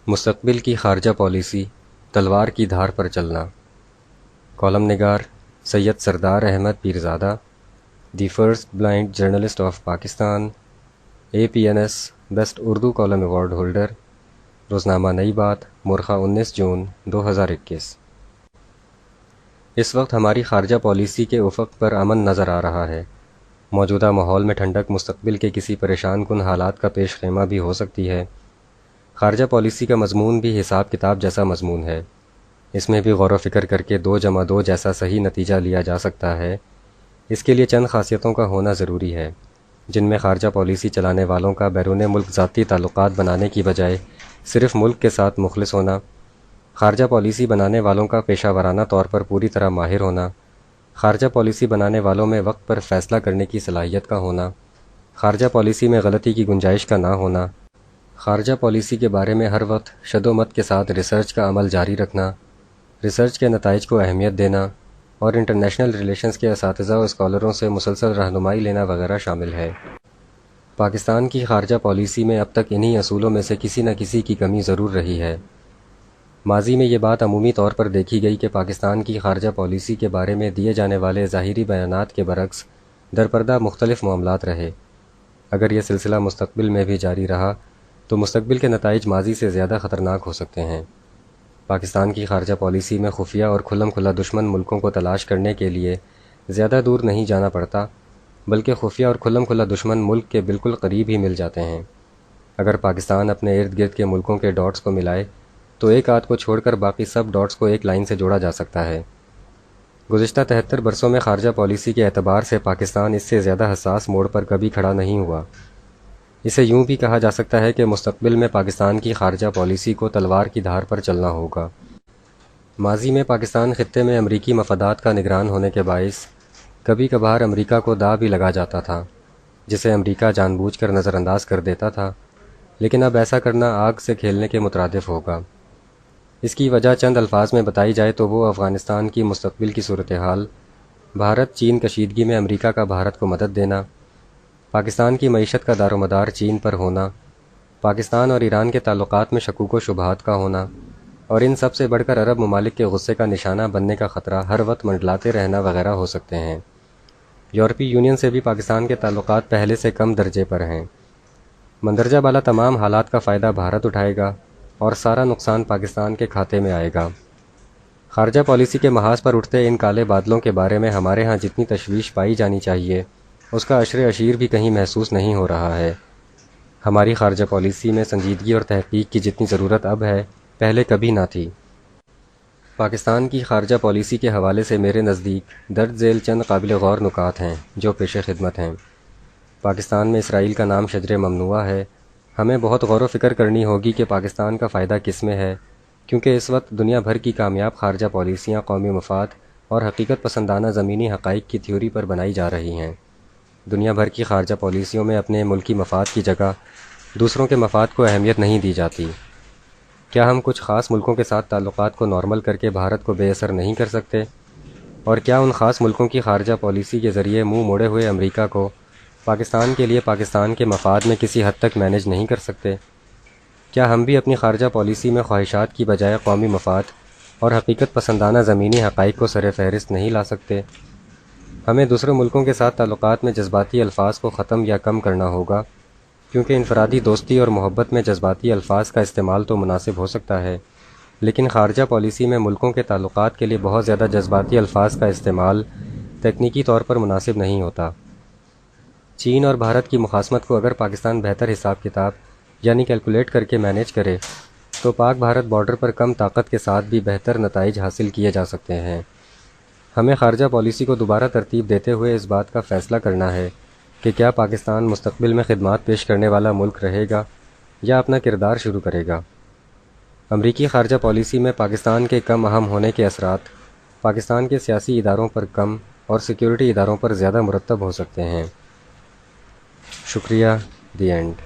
مستقبل کی خارجہ پالیسی، تلوار کی دھار پر چلنا۔ کالم نگار Syed Sardar Ahmad Pirzada, the first blind journalist of Pakistan, APNS best Urdu column award holder, روزنامہ نئی بات، مورخہ 19 جون 2021۔ اس وقت ہماری خارجہ پالیسی کے افق پر امن نظر آ رہا ہے۔ موجودہ ماحول میں ٹھنڈک مستقبل کے کسی پریشان کن حالات کا پیش خیمہ بھی ہو سکتی ہے۔ خارجہ پالیسی کا مضمون بھی حساب کتاب جیسا مضمون ہے۔ اس میں بھی غور و فکر کر کے 2+2 جیسا صحیح نتیجہ لیا جا سکتا ہے۔ اس کے لیے چند خاصیتوں کا ہونا ضروری ہے، جن میں خارجہ پالیسی چلانے والوں کا بیرون ملک ذاتی تعلقات بنانے کی بجائے صرف ملک کے ساتھ مخلص ہونا، خارجہ پالیسی بنانے والوں کا پیشہ ورانہ طور پر پوری طرح ماہر ہونا، خارجہ پالیسی بنانے والوں میں وقت پر فیصلہ کرنے کی صلاحیت کا ہونا، خارجہ پالیسی میں غلطی کی گنجائش کا نہ ہونا، خارجہ پالیسی کے بارے میں ہر وقت شد و مت کے ساتھ ریسرچ کا عمل جاری رکھنا، ریسرچ کے نتائج کو اہمیت دینا اور انٹرنیشنل ریلیشنز کے اساتذہ و اسکالروں سے مسلسل رہنمائی لینا وغیرہ شامل ہے۔ پاکستان کی خارجہ پالیسی میں اب تک انہی اصولوں میں سے کسی نہ کسی کی کمی ضرور رہی ہے۔ ماضی میں یہ بات عمومی طور پر دیکھی گئی کہ پاکستان کی خارجہ پالیسی کے بارے میں دیے جانے والے ظاہری بیانات کے برعکس درپردہ مختلف معاملات رہے۔ اگر یہ سلسلہ مستقبل میں بھی جاری رہا تو مستقبل کے نتائج ماضی سے زیادہ خطرناک ہو سکتے ہیں۔ پاکستان کی خارجہ پالیسی میں خفیہ اور کھلم کھلا دشمن ملکوں کو تلاش کرنے کے لیے زیادہ دور نہیں جانا پڑتا، بلکہ خفیہ اور کھلم کھلا دشمن ملک کے بالکل قریب ہی مل جاتے ہیں۔ اگر پاکستان اپنے ارد گرد کے ملکوں کے ڈاٹس کو ملائے تو ایک آدھ کو چھوڑ کر باقی سب ڈاٹس کو ایک لائن سے جوڑا جا سکتا ہے۔ گزشتہ 73 برسوں میں خارجہ پالیسی کے اعتبار سے پاکستان اس سے زیادہ حساس موڑ پر کبھی کھڑا نہیں ہوا۔ اسے یوں بھی کہا جا سکتا ہے کہ مستقبل میں پاکستان کی خارجہ پالیسی کو تلوار کی دھار پر چلنا ہوگا۔ ماضی میں پاکستان خطے میں امریکی مفادات کا نگران ہونے کے باعث کبھی کبھار امریکہ کو داء بھی لگا جاتا تھا، جسے امریکہ جان بوجھ کر نظر انداز کر دیتا تھا، لیکن اب ایسا کرنا آگ سے کھیلنے کے مترادف ہوگا۔ اس کی وجہ چند الفاظ میں بتائی جائے تو وہ افغانستان کی مستقبل کی صورتحال، بھارت چین کشیدگی میں امریکہ کا بھارت کو مدد دینا، پاکستان کی معیشت کا دار و مدار چین پر ہونا، پاکستان اور ایران کے تعلقات میں شکوک و شبہات کا ہونا، اور ان سب سے بڑھ کر عرب ممالک کے غصے کا نشانہ بننے کا خطرہ ہر وقت منڈلاتے رہنا وغیرہ ہو سکتے ہیں۔ یورپی یونین سے بھی پاکستان کے تعلقات پہلے سے کم درجے پر ہیں۔ مندرجہ بالا تمام حالات کا فائدہ بھارت اٹھائے گا اور سارا نقصان پاکستان کے کھاتے میں آئے گا۔ خارجہ پالیسی کے محاذ پر اٹھتے ان کالے بادلوں کے بارے میں ہمارے ہاں جتنی تشویش پائی جانی چاہیے، اس کا عشر اشیر بھی کہیں محسوس نہیں ہو رہا ہے۔ ہماری خارجہ پالیسی میں سنجیدگی اور تحقیق کی جتنی ضرورت اب ہے، پہلے کبھی نہ تھی۔ پاکستان کی خارجہ پالیسی کے حوالے سے میرے نزدیک درج ذیل چند قابل غور نکات ہیں جو پیش خدمت ہیں۔ پاکستان میں اسرائیل کا نام شجر ممنوعہ ہے۔ ہمیں بہت غور و فکر کرنی ہوگی کہ پاکستان کا فائدہ کس میں ہے، کیونکہ اس وقت دنیا بھر کی کامیاب خارجہ پالیسیاں قومی مفاد اور حقیقت پسندانہ زمینی حقائق کی تھیوری پر بنائی جا رہی ہیں۔ دنیا بھر کی خارجہ پالیسیوں میں اپنے ملکی مفاد کی جگہ دوسروں کے مفاد کو اہمیت نہیں دی جاتی۔ کیا ہم کچھ خاص ملکوں کے ساتھ تعلقات کو نارمل کر کے بھارت کو بے اثر نہیں کر سکتے؟ اور کیا ان خاص ملکوں کی خارجہ پالیسی کے ذریعے منہ موڑے ہوئے امریکہ کو پاکستان کے لیے پاکستان کے مفاد میں کسی حد تک مینیج نہیں کر سکتے؟ کیا ہم بھی اپنی خارجہ پالیسی میں خواہشات کی بجائے قومی مفاد اور حقیقت پسندانہ زمینی حقائق کو سر فہرست نہیں لا سکتے؟ ہمیں دوسرے ملکوں کے ساتھ تعلقات میں جذباتی الفاظ کو ختم یا کم کرنا ہوگا، کیونکہ انفرادی دوستی اور محبت میں جذباتی الفاظ کا استعمال تو مناسب ہو سکتا ہے، لیکن خارجہ پالیسی میں ملکوں کے تعلقات کے لیے بہت زیادہ جذباتی الفاظ کا استعمال تکنیکی طور پر مناسب نہیں ہوتا۔ چین اور بھارت کی مخاصمت کو اگر پاکستان بہتر حساب کتاب یعنی کیلکولیٹ کر کے مینیج کرے تو پاک بھارت بارڈر پر کم طاقت کے ساتھ بھی بہتر نتائج حاصل کیے جا سکتے ہیں۔ ہمیں خارجہ پالیسی کو دوبارہ ترتیب دیتے ہوئے اس بات کا فیصلہ کرنا ہے کہ کیا پاکستان مستقبل میں خدمات پیش کرنے والا ملک رہے گا یا اپنا کردار شروع کرے گا۔ امریکی خارجہ پالیسی میں پاکستان کے کم اہم ہونے کے اثرات پاکستان کے سیاسی اداروں پر کم اور سیکیورٹی اداروں پر زیادہ مرتب ہو سکتے ہیں۔ شکریہ۔ The end.